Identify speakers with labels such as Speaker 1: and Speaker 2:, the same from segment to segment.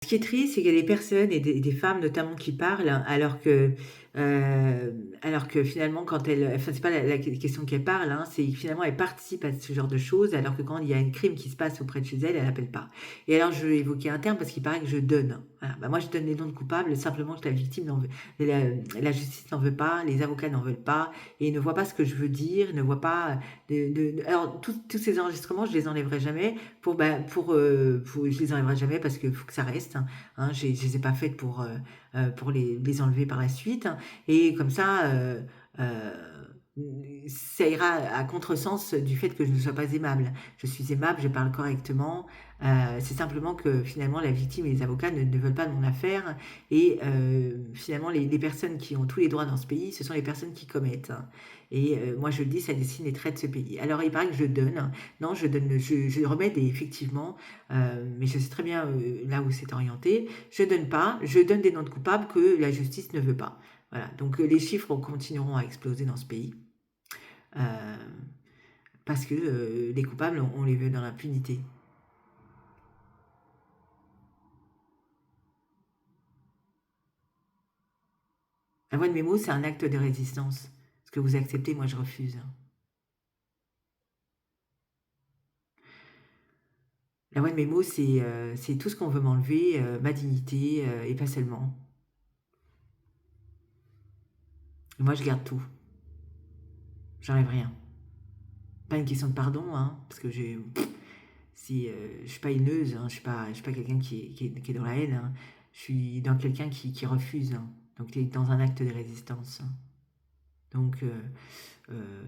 Speaker 1: Ce qui est triste, c'est qu'il y a des personnes et des femmes notamment qui parlent alors que finalement quand elles enfin c'est pas la question qu'elles parlent, hein, c'est que finalement elles participent à ce genre de choses alors que quand il y a un crime qui se passe auprès de chez elles, elles appellent pas. Et alors je vais évoquer un terme parce qu'il paraît que je donne. Voilà, bah, moi je donne les noms de coupables simplement que la victime n'en veut la justice n'en veut pas, les avocats n'en veulent pas et ne voient pas ce que je veux dire, ne voient pas alors tous ces enregistrements, je les enlèverai jamais je les enlèverai jamais parce qu'il faut que ça reste, hein, je les ai pas faites pour les enlever par la suite, hein, et comme ça, ça ira à contresens du fait que je ne sois pas aimable. Je suis aimable, je parle correctement, c'est simplement que finalement la victime et les avocats ne veulent pas de mon affaire et finalement les personnes qui ont tous les droits dans ce pays, ce sont les personnes qui commettent, hein, et moi je le dis, ça dessine les traits de ce pays. Alors il paraît que je donne, non, je remets effectivement, mais je sais très bien là où c'est orienté. Je donne pas, je donne des noms de coupables que la justice ne veut pas. Voilà, donc les chiffres continueront à exploser dans ce pays euh, parce que les coupables, on les veut dans l'impunité. La voix de mes mots, c'est un acte de résistance. Ce que vous acceptez, moi je refuse. La voix de mes mots, c'est tout ce qu'on veut m'enlever, ma dignité, et pas seulement. Et moi, je garde tout. J'enlève rien. Pas une question de pardon, hein, parce que je suis pas haineuse, hein, je suis pas quelqu'un qui est dans la haine, hein. Je suis dans quelqu'un qui refuse, hein. Donc, tu es dans un acte de résistance, hein. Donc, euh,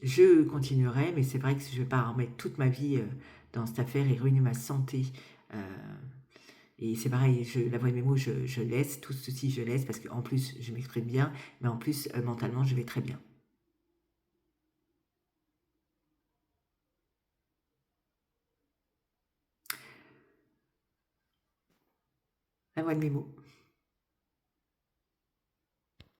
Speaker 1: je continuerai, mais c'est vrai que je vais pas remettre toute ma vie dans cette affaire et ruiner ma santé. Euh, et c'est pareil, la voix de mes mots, je laisse, tout ceci, je laisse, parce qu'en plus, je m'exprime bien, mais en plus, mentalement, je vais très bien. La voix de mes mots.